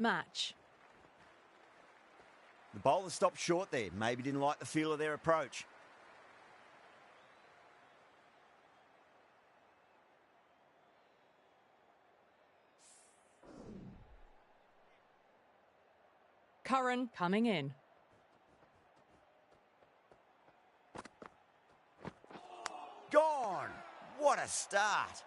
match. The bowler stopped short there. Maybe didn't like the feel of their approach. Curran coming in. Gone! What a start!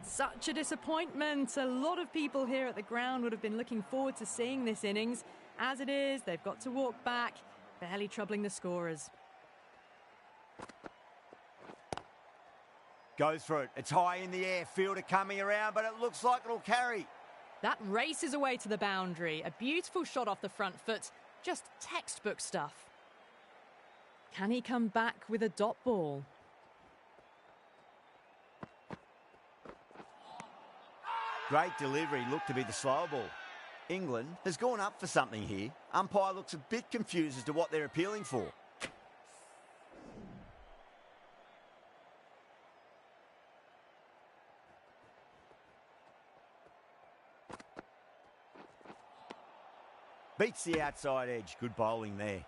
Such a disappointment. A lot of people here at the ground would have been looking forward to seeing this innings. As it is, they've got to walk back, barely troubling the scorers. Goes for it. It's high in the air. Fielder coming around, but it looks like it'll carry. That races away to the boundary. A beautiful shot off the front foot. Just textbook stuff. Can he come back with a dot ball? Great delivery. Looked to be the slow ball. England has gone up for something here. Umpire looks a bit confused as to what they're appealing for. Beats the outside edge. Good bowling there.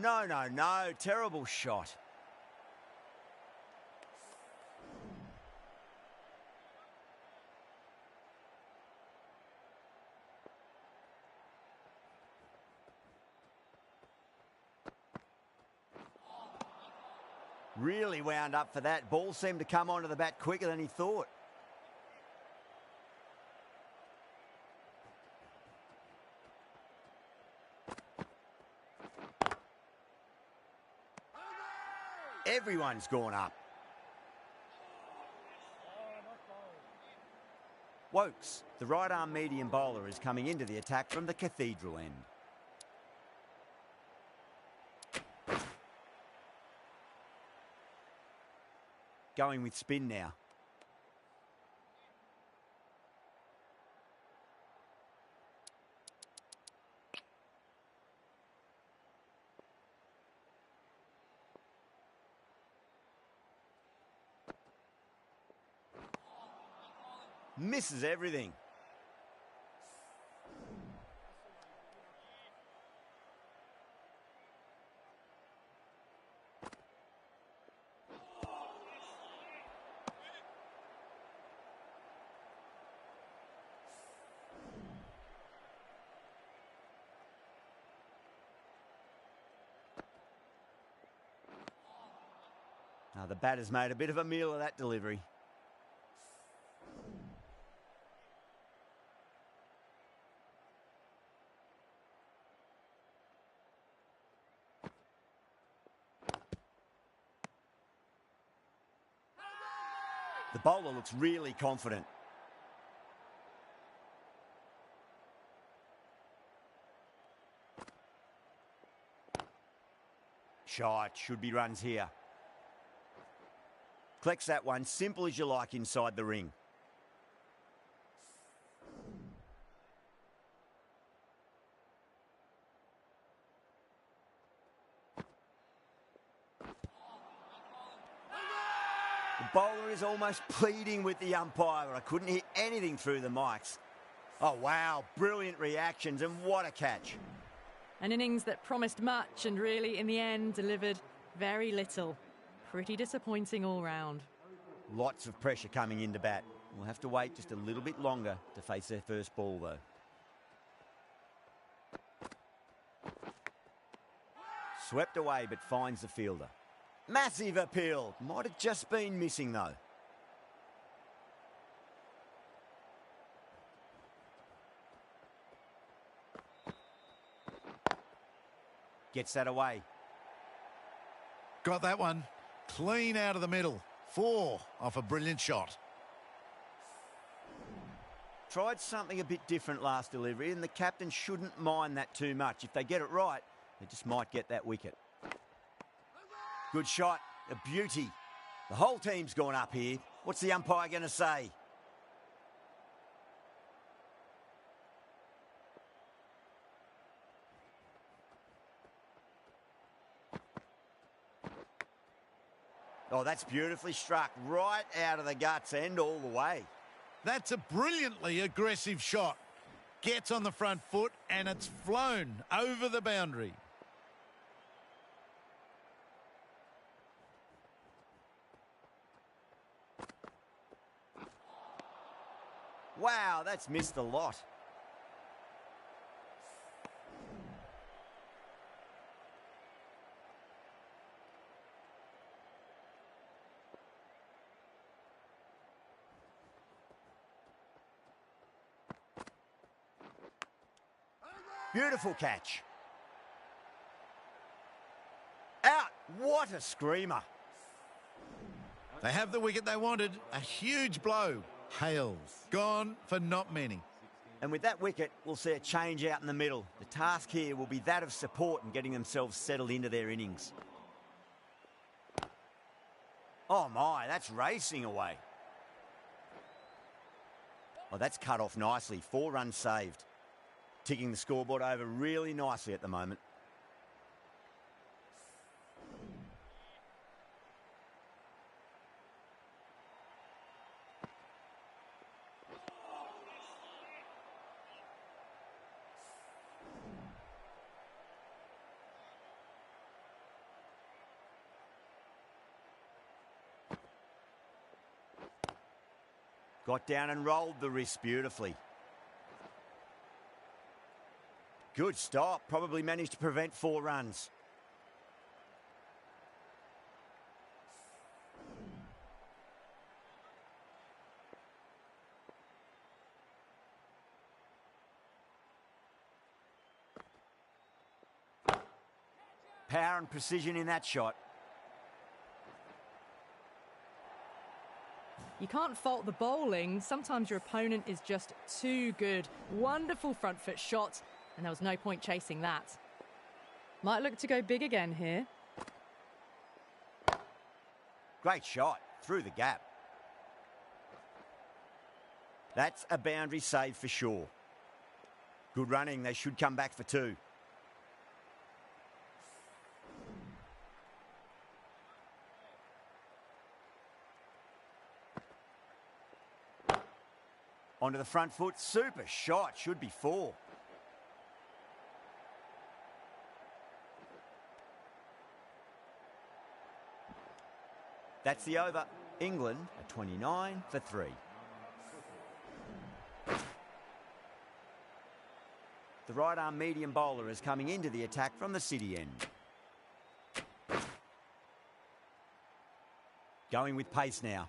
No. Terrible shot. Really wound up for that. Ball seemed to come onto the bat quicker than he thought. Everyone's gone up. Wokes, the right-arm medium bowler, is coming into the attack from the cathedral end. Going with spin now. Misses everything. Now the batter's made a bit of a meal of that delivery. The bowler looks really confident. Shot, should be runs here. Collects that one, simple as you like inside the ring. The bowler is almost pleading with the umpire. I couldn't hear anything through the mics. Oh, wow. Brilliant reactions, and what a catch. An innings that promised much and really, in the end, delivered very little. Pretty disappointing all round. Lots of pressure coming into bat. We'll have to wait just a little bit longer to face their first ball, though. Swept away, but finds the fielder. Massive appeal. Might have just been missing, though. Gets that away. Got that one. Clean out of the middle. 4 off a brilliant shot. Tried something a bit different last delivery, and the captain shouldn't mind that too much. If they get it right, they just might get that wicket. Good shot. A beauty. The whole team's gone up here. What's the umpire going to say? Oh, that's beautifully struck. Right out of the guts and all the way. That's a brilliantly aggressive shot. Gets on the front foot and it's flown over the boundary. Wow, that's missed a lot. Beautiful catch. Out. What a screamer. They have the wicket they wanted. A huge blow. Hales. Gone for not many. And with that wicket, we'll see a change out in the middle. The task here will be that of support and getting themselves settled into their innings. Oh my, that's racing away. Oh, that's cut off nicely. 4 runs saved. Ticking the scoreboard over really nicely at the moment. Got down and rolled the wrist beautifully. Good stop. Probably managed to prevent 4 runs. Power and precision in that shot. You can't fault the bowling. Sometimes your opponent is just too good. Wonderful front foot shot, and there was no point chasing that. Might look to go big again here. Great shot. Through the gap. That's a boundary save for sure. Good running. They should come back for 2. Onto the front foot. Super shot. Should be 4. That's the over. England at 29 for 3. The right arm medium bowler is coming into the attack from the city end. Going with pace now.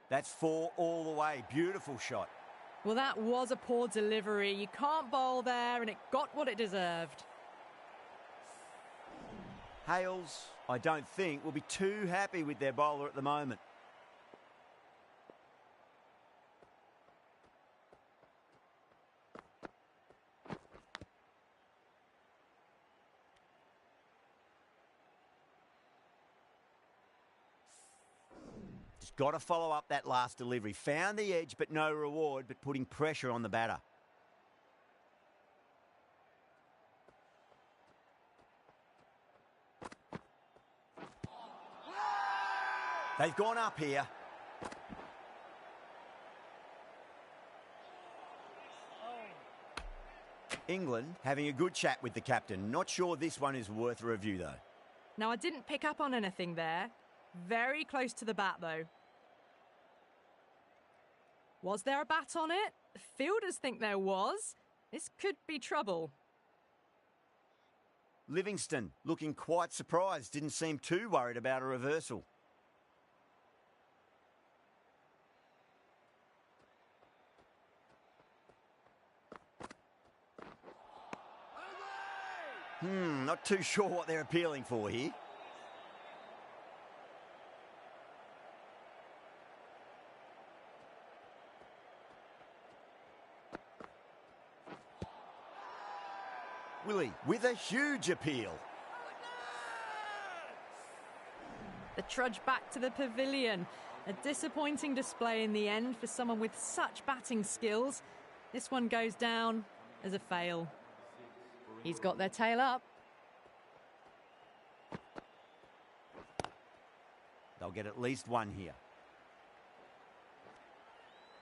That's 4 all the way. Beautiful shot. Well, that was a poor delivery. You can't bowl there, and it got what it deserved. Hales, I don't think, will be too happy with their bowler at the moment. Just got to follow up that last delivery. Found the edge, but no reward, but putting pressure on the batter. They've gone up here. England having a good chat with the captain. Not sure this one is worth a review, though. Now, I didn't pick up on anything there. Very close to the bat, though. Was there a bat on it? Fielders think there was. This could be trouble. Livingston looking quite surprised. Didn't seem too worried about a reversal. Not too sure what they're appealing for here. Willie with a huge appeal. The trudge back to the pavilion. A disappointing display in the end for someone with such batting skills. This one goes down as a fail. He's got their tail up. They'll get at least one here.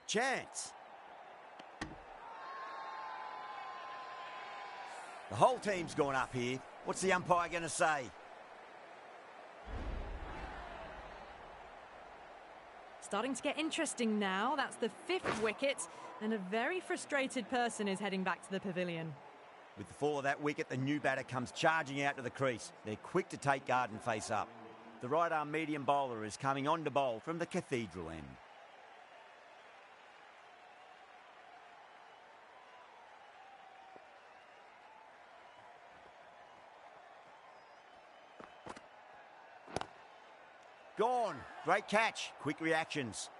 Chance. The whole team's gone up here. What's the umpire going to say? Starting to get interesting now. That's the 5th wicket, and a very frustrated person is heading back to the pavilion. With the fall of that wicket, the new batter comes charging out to the crease. They're quick to take guard and face up. The right-arm medium bowler is coming on to bowl from the cathedral end. Gone. Great catch. Quick reactions.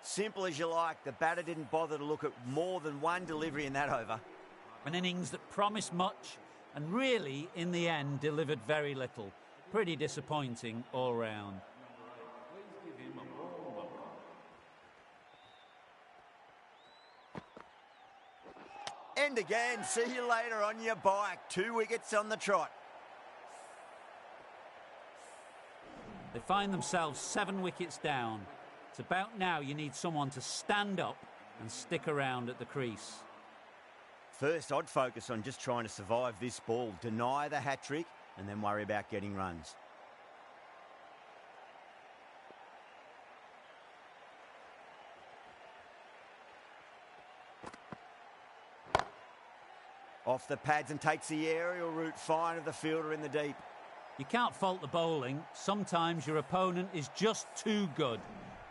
Simple as you like. The batter didn't bother to look at more than one delivery in that over. An innings that promised much and really, in the end, delivered very little. Pretty disappointing all round. End again. See you later on your bike. 2 wickets on the trot. They find themselves 7 wickets down. It's about now you need someone to stand up and stick around at the crease. First, I'd focus on just trying to survive this ball, deny the hat-trick, and then worry about getting runs. Off the pads and takes the aerial route fine of the fielder in the deep. You can't fault the bowling. Sometimes your opponent is just too good.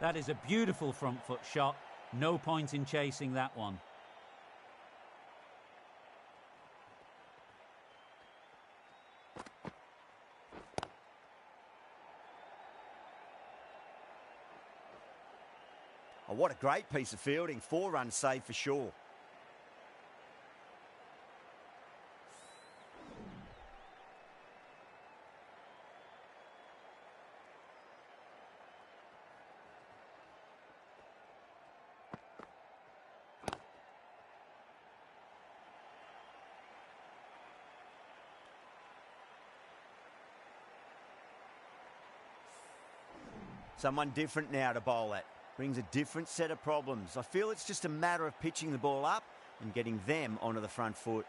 That is a beautiful front foot shot. No point in chasing that one. Oh, what a great piece of fielding. 4 runs saved for sure. Someone different now to bowl at. Brings a different set of problems. I feel it's just a matter of pitching the ball up and getting them onto the front foot.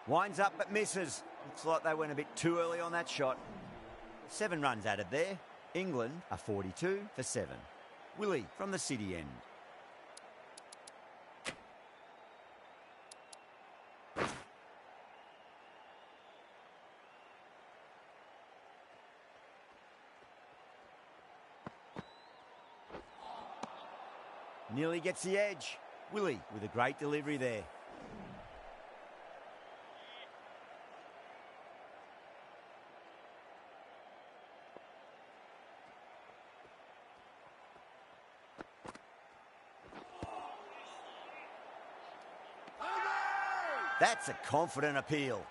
Winds up but misses. Looks like they went a bit too early on that shot. 7 runs added there. England are 42 for 7. Willie from the city end. Nearly gets the edge. Willie with a great delivery there. That's a confident appeal.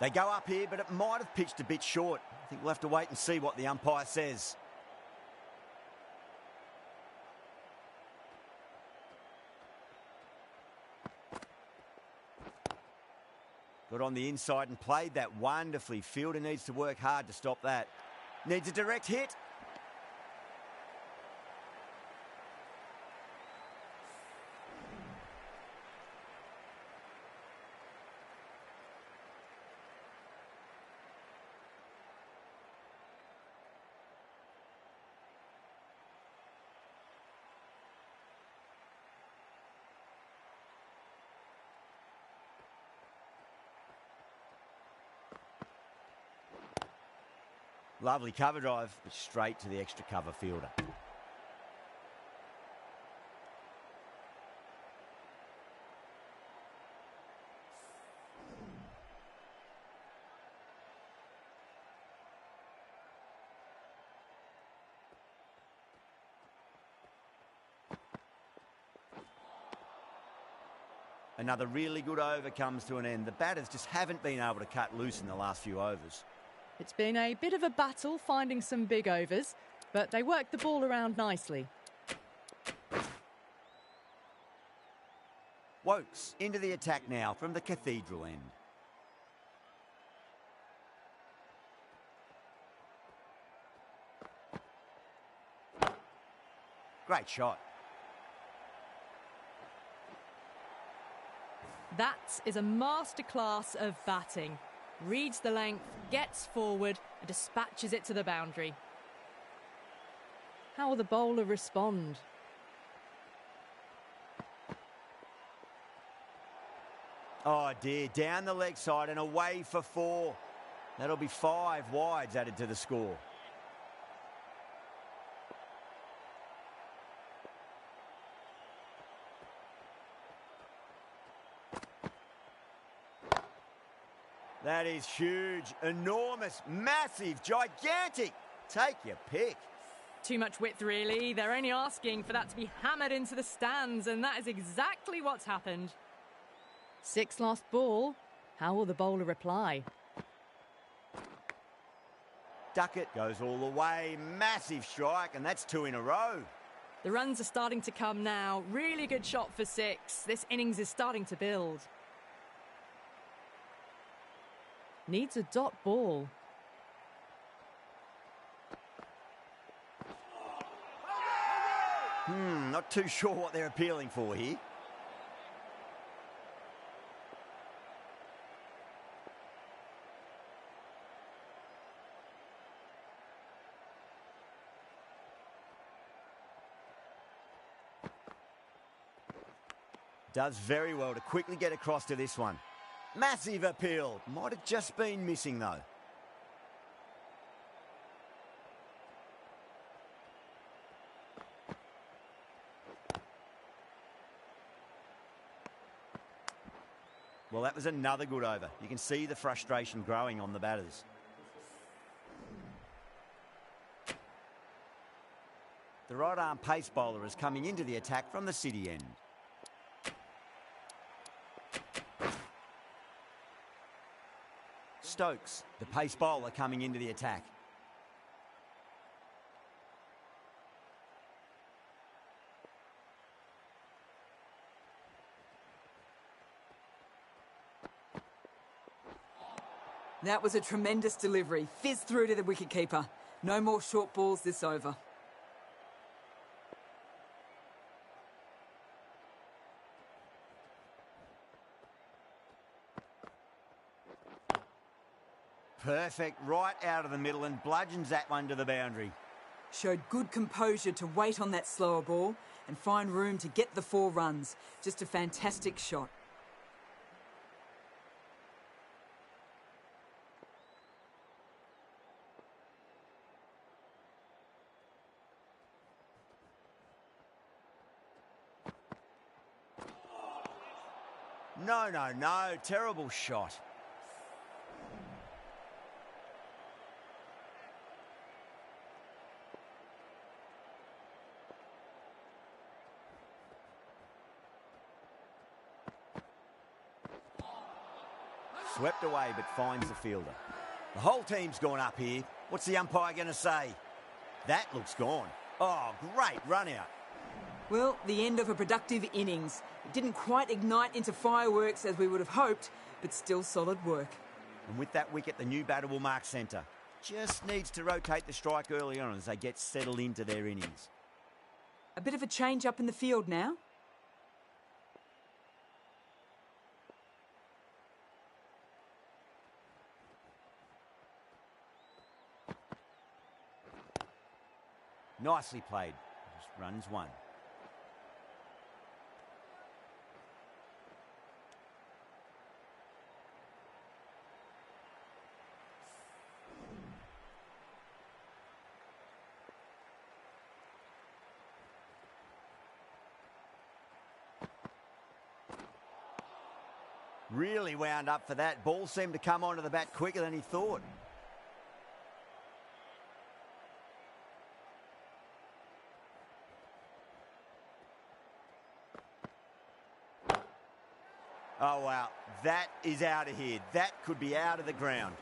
They go up here, but it might have pitched a bit short. I think we'll have to wait and see what the umpire says. Got on the inside and played that wonderfully. Fielder needs to work hard to stop that. Needs a direct hit. Lovely cover drive, but straight to the extra cover fielder. Another really good over comes to an end. The batters just haven't been able to cut loose in the last few overs. It's been a bit of a battle finding some big overs, but they worked the ball around nicely. Wokes into the attack now from the Cathedral end. Great shot. That is a masterclass of batting. Reads the length, gets forward and dispatches it to the boundary. How will the bowler respond? Oh dear, down the leg side and away for 4. That'll be 5 wides added to the score. That is huge, enormous, massive, gigantic. Take your pick. Too much width, really. They're only asking for that to be hammered into the stands, and that is exactly what's happened. 6 last ball. How will the bowler reply? Duckett goes all the way. Massive strike, and that's 2 in a row. The runs are starting to come now. Really good shot for 6. This innings is starting to build. Needs a dot ball. Not too sure what they're appealing for here. Does very well to quickly get across to this one. Massive appeal. Might have just been missing though. Well, that was another good over. You can see the frustration growing on the batters. The right arm pace bowler is coming into the attack from the City end. Stokes, the pace bowler, coming into the attack. That was a tremendous delivery. Fizzed through to the wicketkeeper. No more short balls this over. Perfect, right out of the middle and bludgeons that one to the boundary. Showed good composure to wait on that slower ball and find room to get the 4 runs. Just a fantastic shot. No, terrible shot. Swept away but finds the fielder. The whole team's gone up here. What's the umpire going to say? That looks gone. Oh, great run out. Well, the end of a productive innings. It didn't quite ignite into fireworks as we would have hoped, but still solid work. And with that wicket, the new batter will mark centre. Just needs to rotate the strike early on as they get settled into their innings. A bit of a change up in the field now. Nicely played. Just runs 1. Really wound up for that. Ball seemed to come onto the bat quicker than he thought. Oh, wow. That is out of here. That could be out of the ground.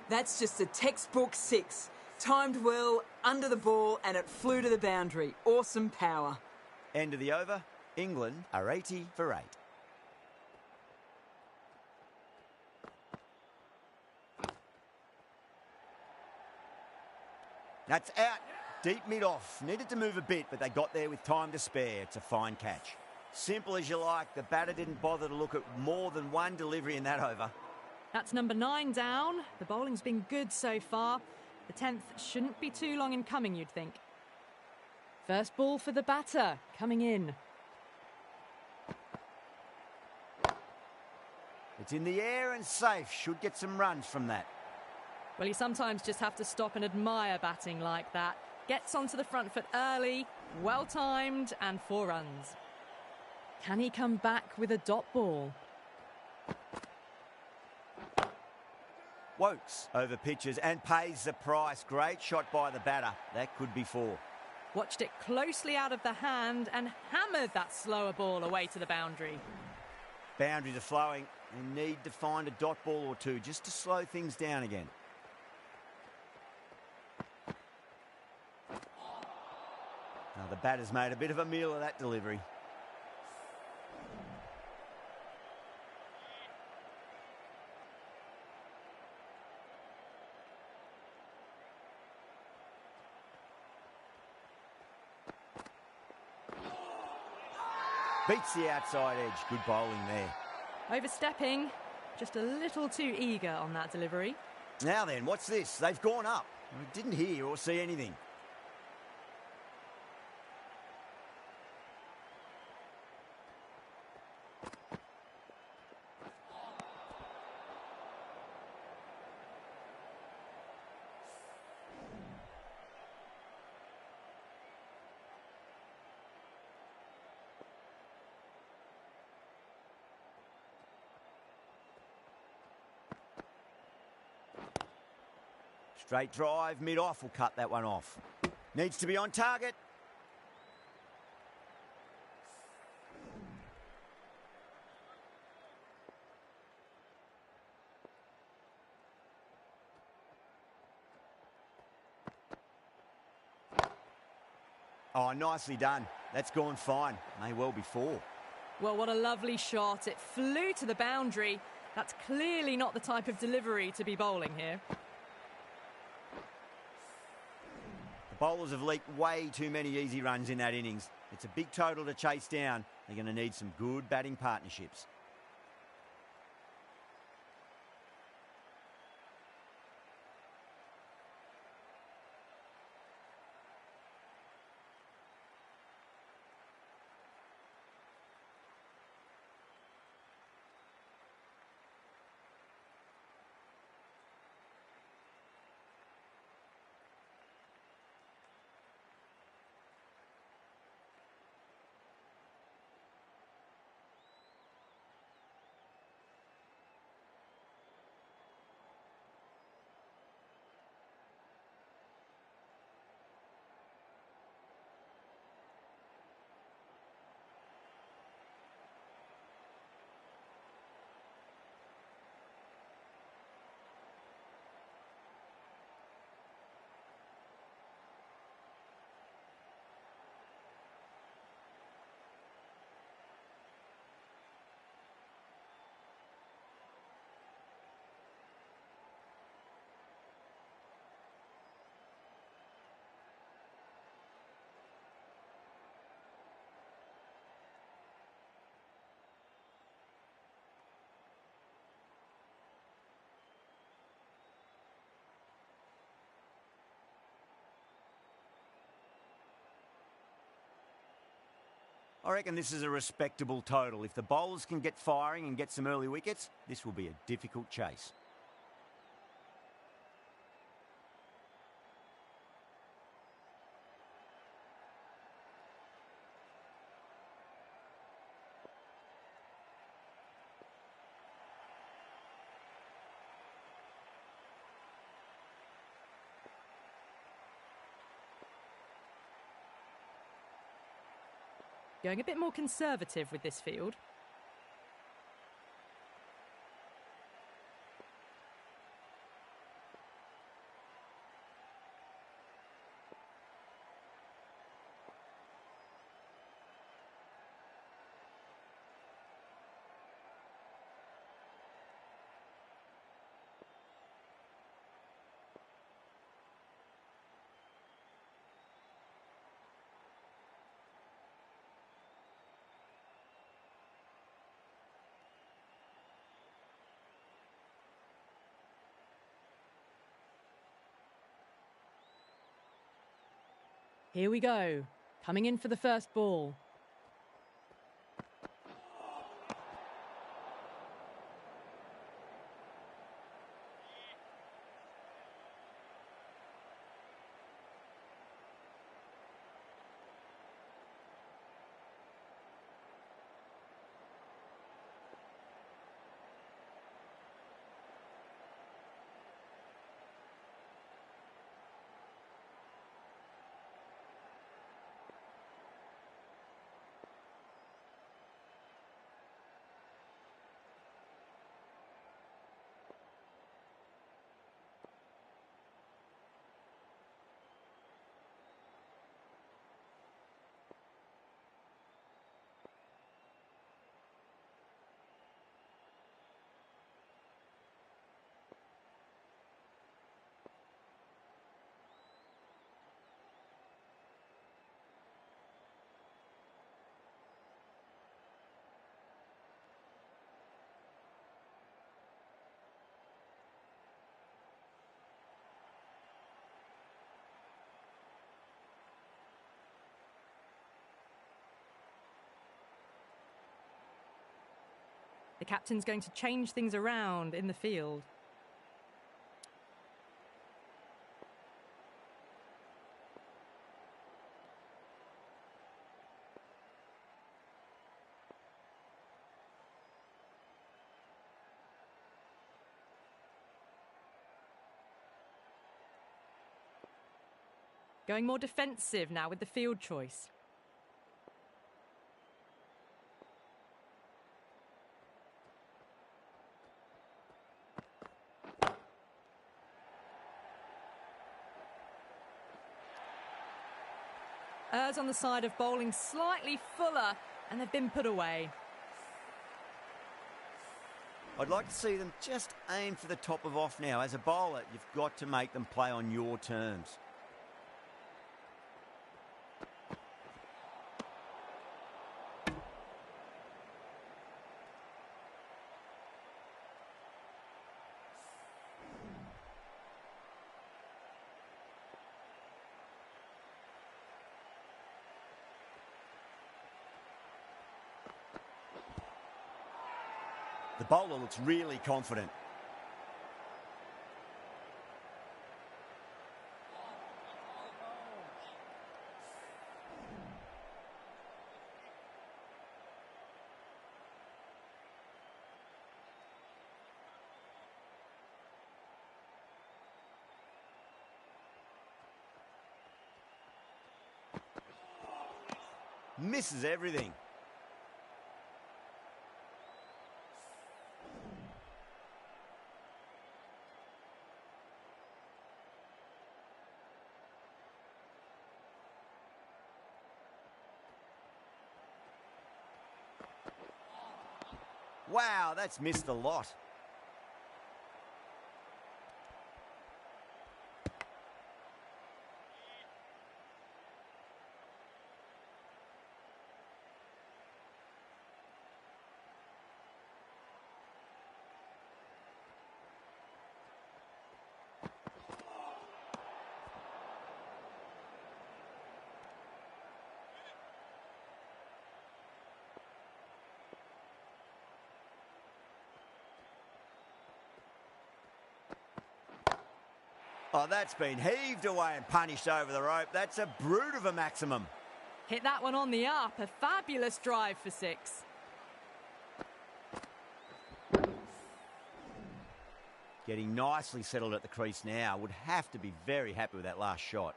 That's just a textbook six. Timed well, under the ball, and it flew to the boundary. Awesome power. End of the over. England are 80 for 8. That's out. Deep mid-off. Needed to move a bit, but they got there with time to spare. It's a fine catch. Simple as you like. The batter didn't bother to look at more than one delivery in that over. That's number 9 down. The bowling's been good so far. The 10th shouldn't be too long in coming, you'd think. First ball for the batter, coming in. It's in the air and safe. Should get some runs from that. Well, you sometimes just have to stop and admire batting like that. Gets onto the front foot early, well-timed, and 4 runs. Can he come back with a dot ball? Wokes over pitches and pays the price. Great shot by the batter. That could be 4. Watched it closely out of the hand and hammered that slower ball away to the boundary. Boundaries are flowing. They need to find a dot ball or two just to slow things down again. Now the batter's made a bit of a meal of that delivery. Beats the outside edge. Good bowling there. Overstepping, just a little too eager on that delivery. Now then, what's this? They've gone up. I didn't hear or see anything. Straight drive, mid-off will cut that one off. Needs to be on target. Oh, nicely done. That's gone fine. May well be 4. Well, what a lovely shot. It flew to the boundary. That's clearly not the type of delivery to be bowling here. Bowlers have leaked way too many easy runs in that innings. It's a big total to chase down. They're going to need some good batting partnerships. I reckon this is a respectable total. If the bowlers can get firing and get some early wickets, this will be a difficult chase. going a bit more conservative with this field. Here we go, coming in for the first ball. The captain's going to change things around in the field. Going more defensive now with the field choice. Errs on the side of bowling slightly fuller, and they've been put away. I'd like to see them just aim for the top of off now. As a bowler, you've got to make them play on your terms. The bowler looks really confident. Misses everything. Wow, that's missed a lot. Oh, that's been heaved away and punished over the rope. That's a brute of a maximum. Hit that one on the up. A fabulous drive for 6. Getting nicely settled at the crease now. Would have to be very happy with that last shot.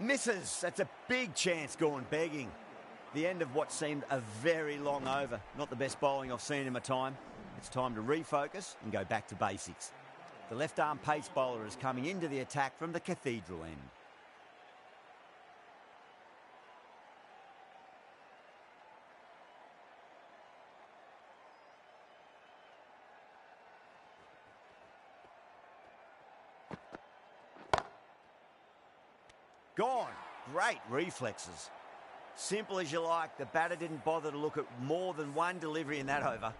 Misses. That's a big chance gone begging. The end of what seemed a very long over. Not the best bowling I've seen in my time. It's time to refocus and go back to basics. The left-arm pace bowler is coming into the attack from the cathedral end. Gone. Great reflexes. Simple as you like, the batter didn't bother to look at more than one delivery in that over.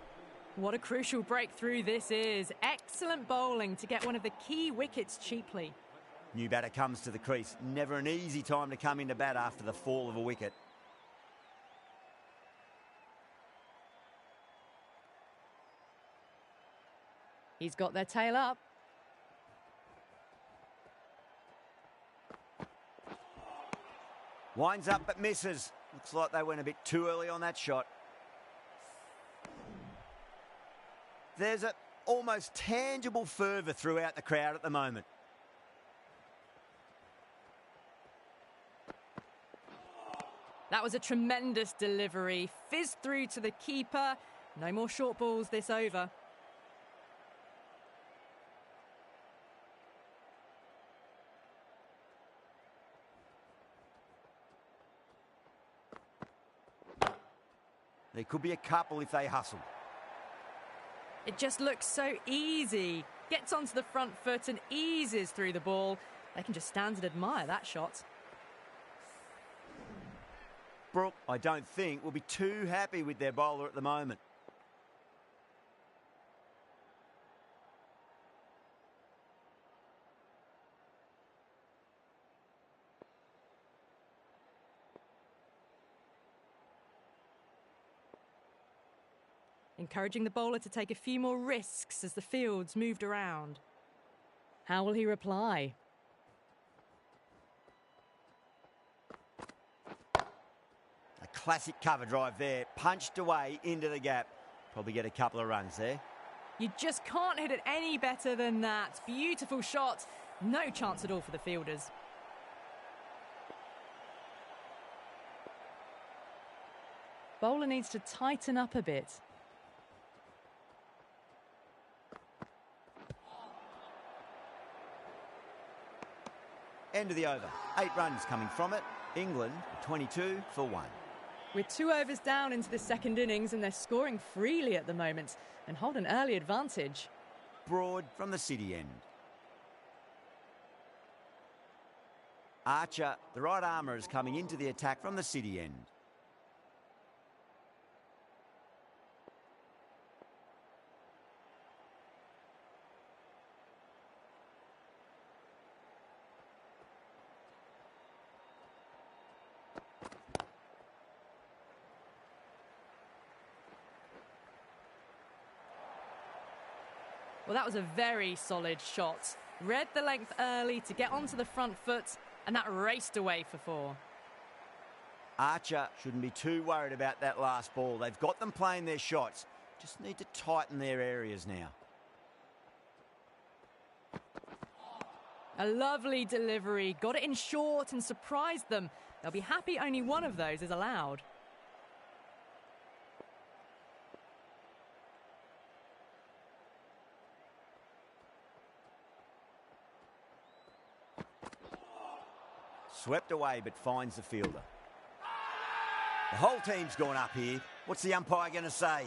What a crucial breakthrough this is. Excellent bowling to get one of the key wickets cheaply. New batter comes to the crease. Never an easy time to come into bat after the fall of a wicket. He's got their tail up. Winds up but misses. Looks like they went a bit too early on that shot. There's an almost tangible fervour throughout the crowd at the moment. That was a tremendous delivery. Fizzed through to the keeper. No more short balls this over. There could be a couple if they hustle. It just looks so easy. Gets onto the front foot and eases through the ball. They can just stand and admire that shot. Brooke, I don't think, will be too happy with their bowler at the moment. Encouraging the bowler to take a few more risks as the fields moved around. How will he reply? A classic cover drive there, punched away into the gap. Probably get a couple of runs there. You just can't hit it any better than that. Beautiful shot. No chance at all for the fielders. Bowler needs to tighten up a bit. End of the over. 8 runs coming from it. England 22 for 1. We're 2 overs down into the second innings and they're scoring freely at the moment and hold an early advantage. Broad from the city end. Archer, the right armour, is coming into the attack from the city end. Well, that was a very solid shot. Read the length early to get onto the front foot, and that raced away for 4. Archer shouldn't be too worried about that last ball. They've got them playing their shots. Just need to tighten their areas now. A lovely delivery. Got it in short and surprised them. They'll be happy only one of those is allowed. Swept away but finds the fielder. The whole team's gone up here. What's the umpire going to say?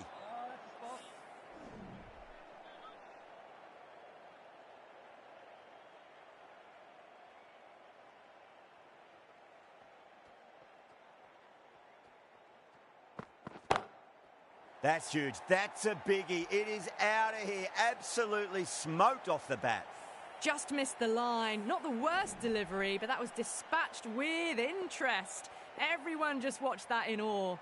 That's huge. That's a biggie. It is out of here. Absolutely smoked off the bat. Just missed the line. Not the worst delivery, but that was dispatched with interest. Everyone just watched that in awe.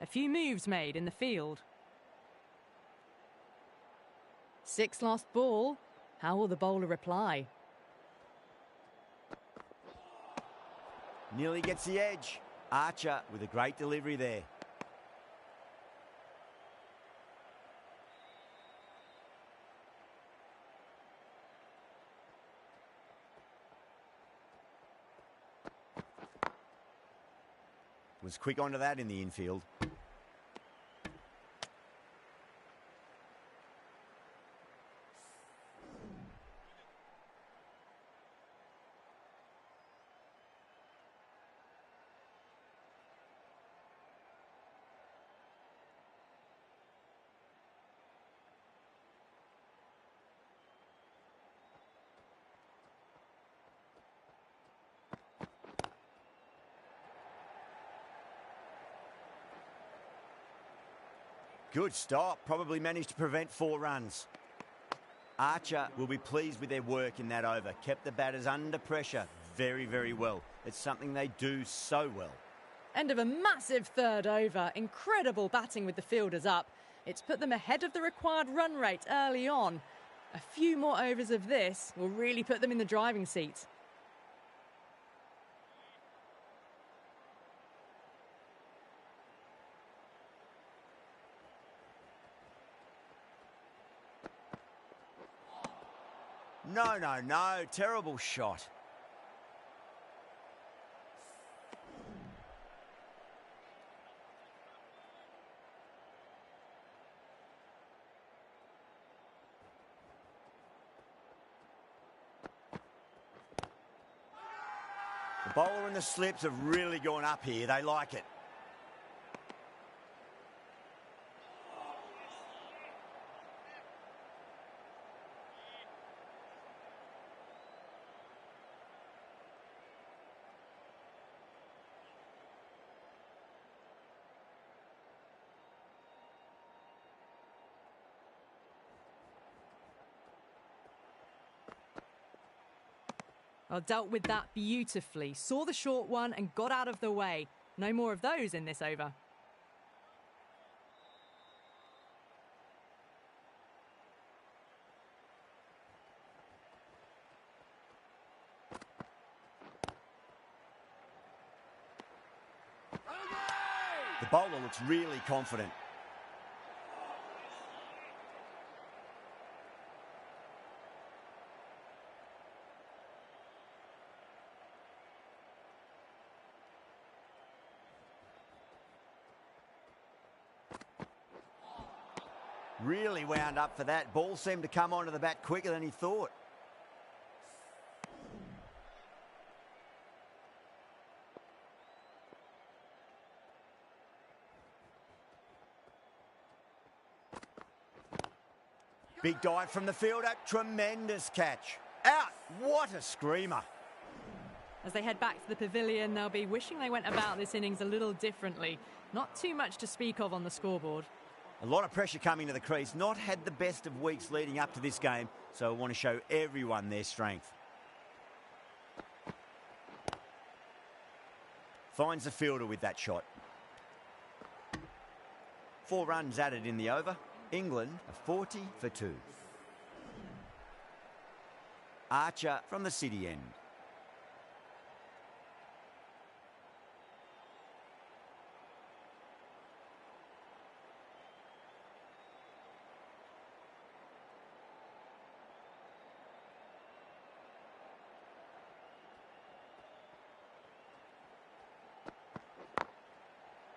A few moves made in the field. 6 lost ball. How will the bowler reply? Nearly gets the edge. Archer with a great delivery there. Was quick onto that in the infield. Good stop. Probably managed to prevent 4 runs. Archer will be pleased with their work in that over. Kept the batters under pressure very, very well. It's something they do so well. End of a massive third over. Incredible batting with the fielders up. It's put them ahead of the required run rate early on. A few more overs of this will really put them in the driving seat. No, no, no. Terrible shot. The bowler and the slips have really gone up here. They like it. Well, dealt with that beautifully. Saw the short one and got out of the way. No more of those in this over. The bowler looks really confident. Really wound up for that. Ball seemed to come onto the bat quicker than he thought. Big dive from the fielder. Tremendous catch. Out. What a screamer. As they head back to the pavilion, they'll be wishing they went about this innings a little differently. Not too much to speak of on the scoreboard. A lot of pressure coming to the crease. Not had the best of weeks leading up to this game, so I want to show everyone their strength. Finds the fielder with that shot. 4 runs added in the over. England are 40 for 2. Archer from the city end.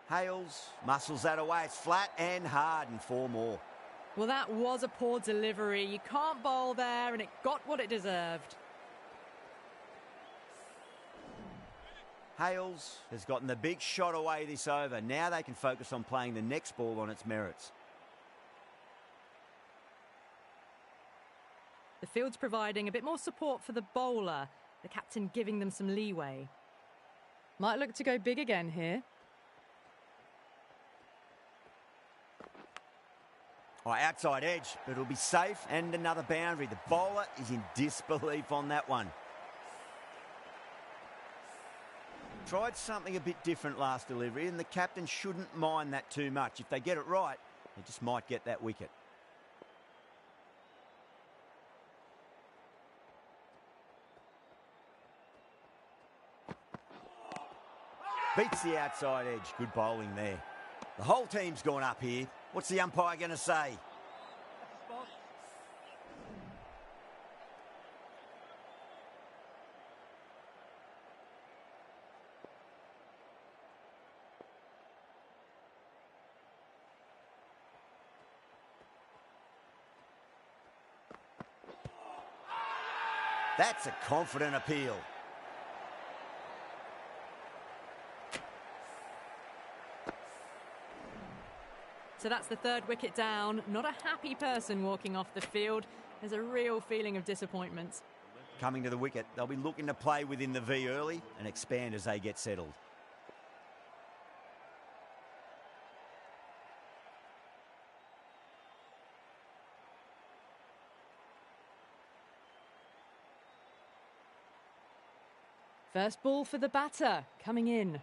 Hales muscles that away. It's flat and hard and 4 more. Well, that was a poor delivery. You can't bowl there, and it got what it deserved. Hales has gotten the big shot away this over. Now they can focus on playing the next ball on its merits. The field's providing a bit more support for the bowler, the captain giving them some leeway. Might look to go big again here. Oh, outside edge, but it'll be safe and another boundary. The bowler is in disbelief on that one. Tried something a bit different last delivery, and the captain shouldn't mind that too much. If they get it right, they just might get that wicket. Beats the outside edge. Good bowling there. The whole team's gone up here. What's the umpire going to say? That's a confident appeal. So that's the third wicket down. Not a happy person walking off the field. There's a real feeling of disappointment. Coming to the wicket, they'll be looking to play within the V early and expand as they get settled. First ball for the batter, coming in.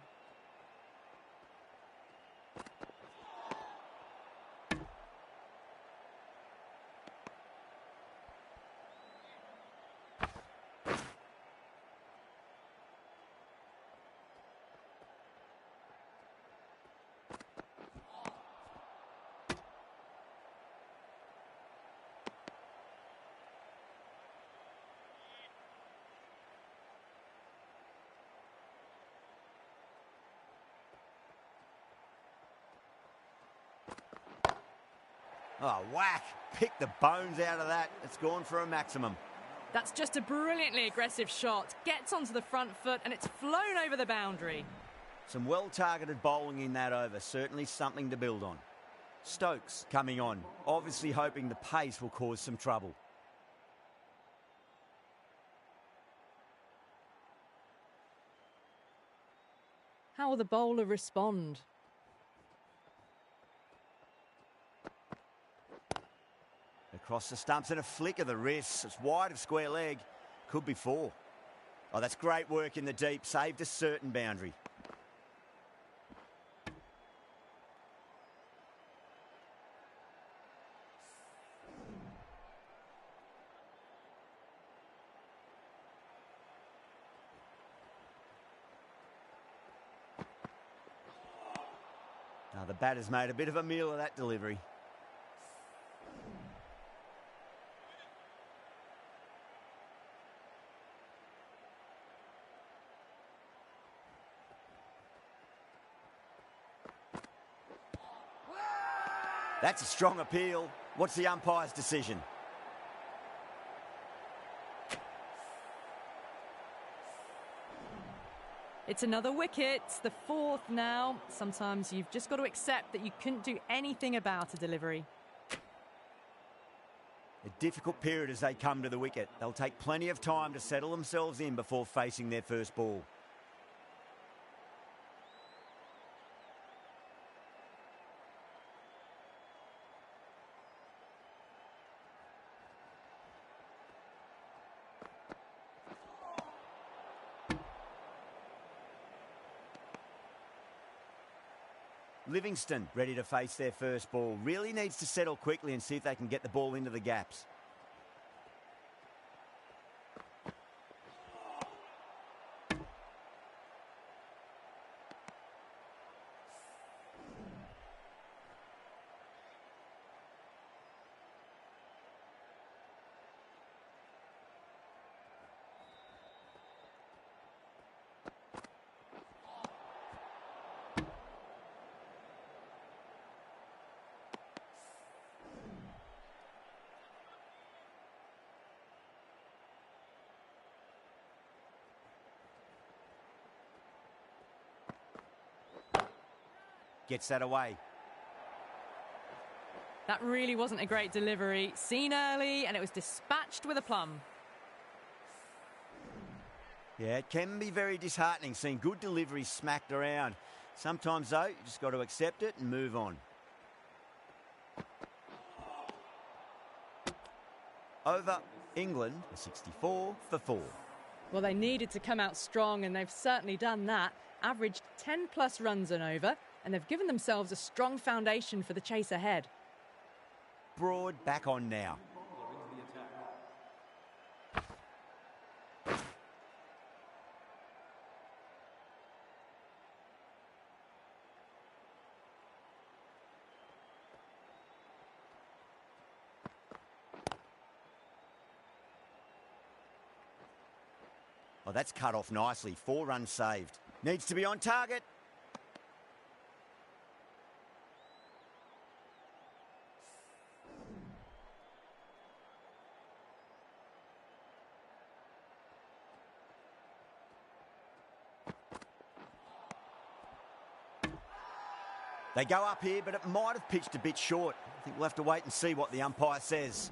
Oh, whack. Pick the bones out of that. It's gone for a maximum. That's just a brilliantly aggressive shot. Gets onto the front foot and it's flown over the boundary. Some well-targeted bowling in that over. Certainly something to build on. Stokes coming on. Obviously hoping the pace will cause some trouble. How will the bowler respond? Across the stumps and a flick of the wrist. It's wide of square leg. Could be four. Oh, that's great work in the deep. Saved a certain boundary. Now the batter's made a bit of a meal of that delivery. That's a strong appeal. What's the umpire's decision? It's another wicket, the fourth now. Sometimes you've just got to accept that you couldn't do anything about a delivery. A difficult period as they come to the wicket. They'll take plenty of time to settle themselves in before facing their first ball. Livingston ready to face their first ball. Really needs to settle quickly and see if they can get the ball into the gaps. Gets that away. That really wasn't a great delivery. Seen early and it was dispatched with a plum. Yeah, it can be very disheartening seeing good deliveries smacked around. Sometimes, though, you just got to accept it and move on. Over England, 64 for 4. Well, they needed to come out strong and they've certainly done that. Averaged 10 plus runs and over, and they've given themselves a strong foundation for the chase ahead. Broad back on now. Oh, that's cut off nicely. 4 runs saved. Needs to be on target. They go up here, but it might have pitched a bit short. I think we'll have to wait and see what the umpire says.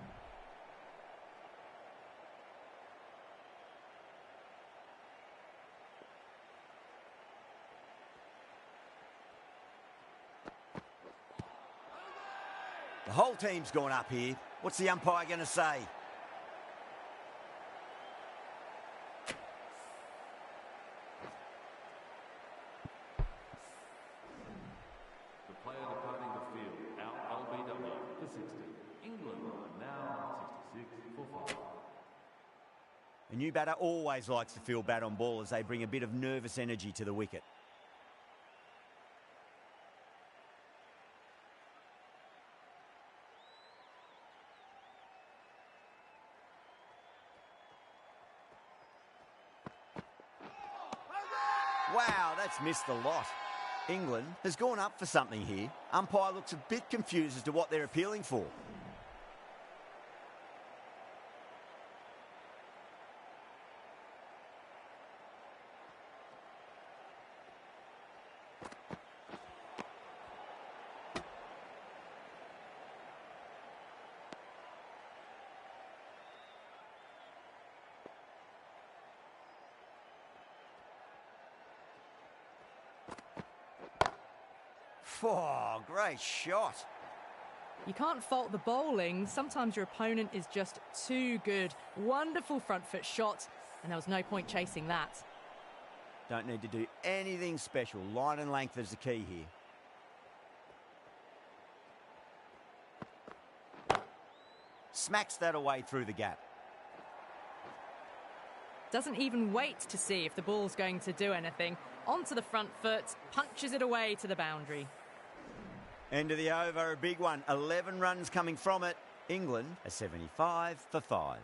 The whole team's gone up here. What's the umpire going to say? The player departing the field, out LBW for 60. England now 66 for 5. A new batter always likes to feel bat on ball as they bring a bit of nervous energy to the wicket. Wow, that's missed the lot. England has gone up for something here. Umpire looks a bit confused as to what they're appealing for. Oh, great shot. You can't fault the bowling. Sometimes your opponent is just too good. Wonderful front foot shot, and there was no point chasing that. Don't need to do anything special. Line and length is the key here. Smacks that away through the gap. Doesn't even wait to see if the ball's going to do anything. Onto the front foot, punches it away to the boundary. End of the over, a big one. 11 runs coming from it. England are 75 for 5.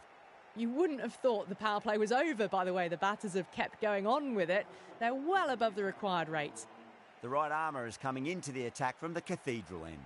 You wouldn't have thought the power play was over by the way the batters have kept going on with it. They're well above the required rate. The right armour is coming into the attack from the Cathedral end.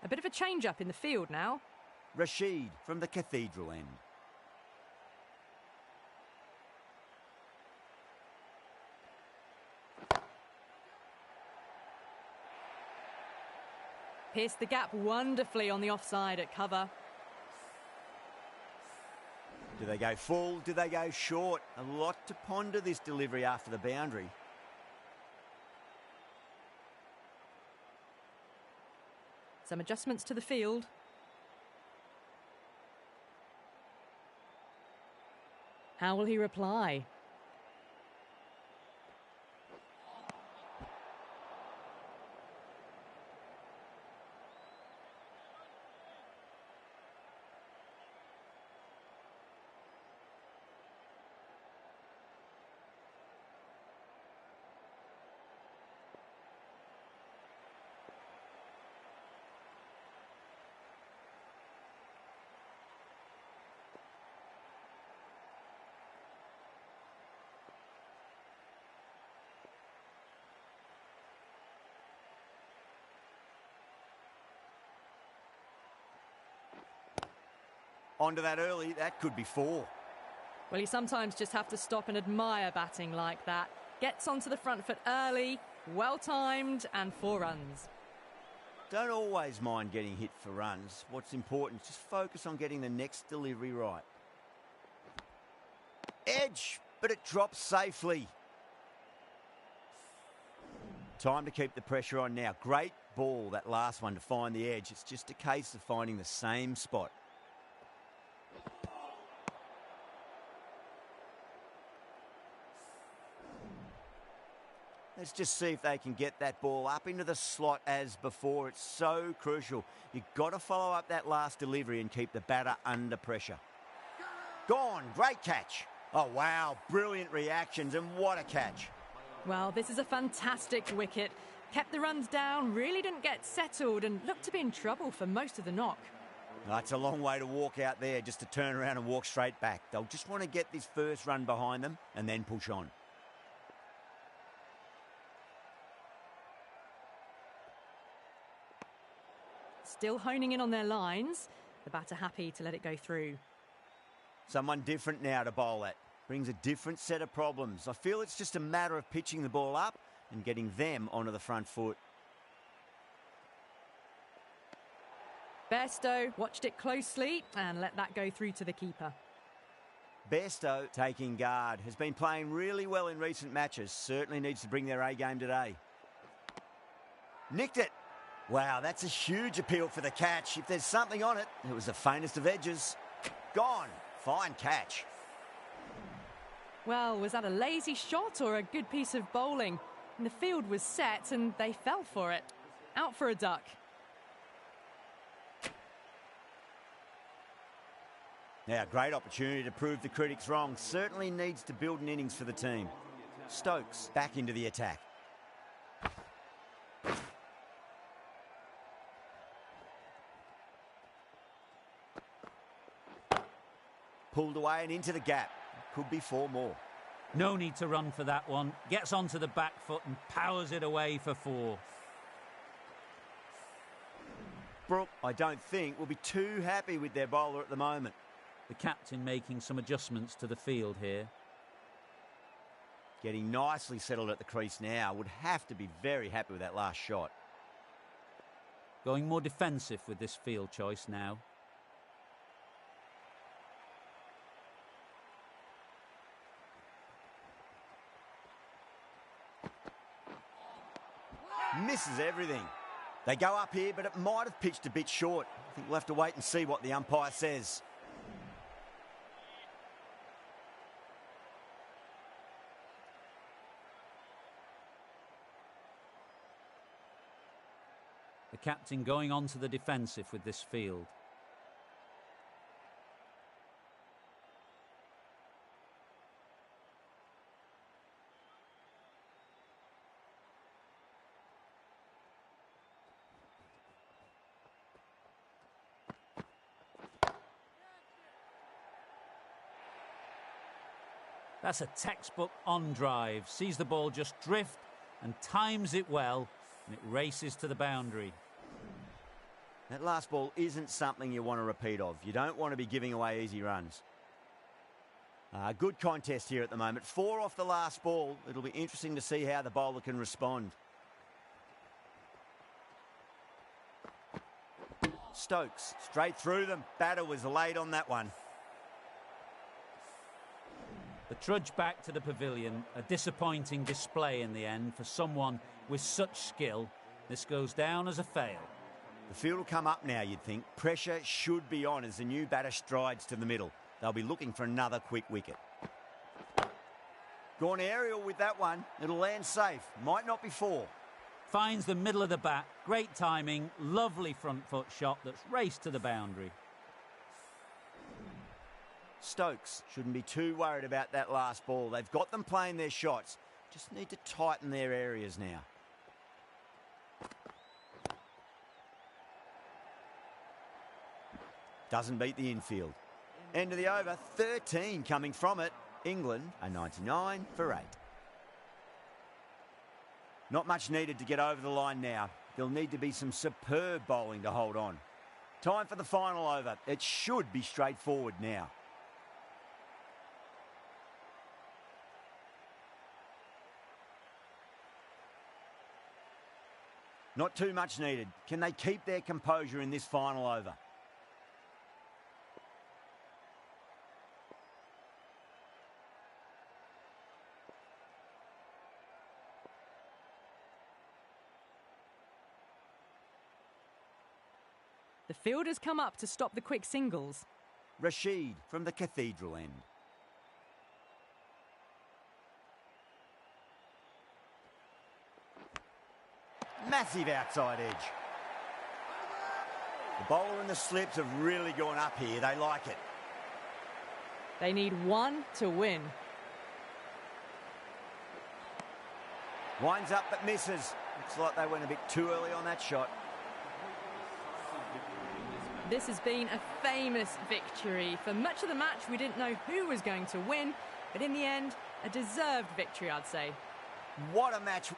A bit of a change-up in the field now. Rashid from the Cathedral end. Pierced the gap wonderfully on the offside at cover. Do they go full? Do they go short? A lot to ponder this delivery after the boundary. Some adjustments to the field. How will he reply? Onto that early, that could be 4. Well, you sometimes just have to stop and admire batting like that. Gets onto the front foot early, well timed, and 4 runs. Don't always mind getting hit for runs. What's important is just focus on getting the next delivery right. Edge, but it drops safely. Time to keep the pressure on now. Great ball, that last one, to find the edge. It's just a case of finding the same spot. Let's just see if they can get that ball up into the slot as before. It's so crucial. You've got to follow up that last delivery and keep the batter under pressure. Gone. Great catch. Oh, wow. Brilliant reactions, and what a catch. Well, this is a fantastic wicket. Kept the runs down, really didn't get settled, and looked to be in trouble for most of the knock. That's a long way to walk out there, just to turn around and walk straight back. They'll just want to get this first run behind them and then push on. Still honing in on their lines. The batter happy to let it go through. Someone different now to bowl at. Brings a different set of problems. I feel it's just a matter of pitching the ball up and getting them onto the front foot. Bairstow watched it closely and let that go through to the keeper. Bairstow taking guard. Has been playing really well in recent matches. Certainly needs to bring their A game today. Nicked it. Wow, that's a huge appeal for the catch. If there's something on it, it was the faintest of edges. Gone. Fine catch. Well, was that a lazy shot or a good piece of bowling? And the field was set and they fell for it. Out for a duck. Now, great opportunity to prove the critics wrong. Certainly needs to build an innings for the team. Stokes back into the attack. Pulled away and into the gap. Could be 4 more. No need to run for that one. Gets onto the back foot and powers it away for 4. Brook, I don't think, will be too happy with their bowler at the moment. The captain making some adjustments to the field here. Getting nicely settled at the crease now. Would have to be very happy with that last shot. Going more defensive with this field choice now. Misses everything. They go up here, but it might have pitched a bit short. I think we'll have to wait and see what the umpire says. The captain going on to the defensive with this field. That's a textbook on drive. Sees the ball just drift and times it well, and it races to the boundary. That last ball isn't something you want to repeat of. You don't want to be giving away easy runs. Good contest here at the moment. 4 off the last ball. It'll be interesting to see how the bowler can respond. Stokes straight through them. Batter was late on that one. The trudge back to the pavilion, a disappointing display in the end for someone with such skill. This goes down as a fail. The field will come up now, you'd think. Pressure should be on as the new batter strides to the middle. They'll be looking for another quick wicket. Gone aerial with that one. It'll land safe. Might not be 4. Finds the middle of the bat. Great timing. Lovely front foot shot that's raced to the boundary. Stokes shouldn't be too worried about that last ball. They've got them playing their shots. Just need to tighten their areas now. Doesn't beat the infield. End of the over, 13 coming from it. England are 99 for 8. Not much needed to get over the line now. There'll need to be some superb bowling to hold on. Time for the final over. It should be straightforward now. Not too much needed. Can they keep their composure in this final over? The fielder's come up to stop the quick singles. Rashid from the Cathedral end. Massive outside edge. The bowler and the slips have really gone up here. They like it. They need one to win. Winds up but misses. Looks like they went a bit too early on that shot. This has been a famous victory. For much of the match, we didn't know who was going to win, but in the end, a deserved victory, I'd say. What a match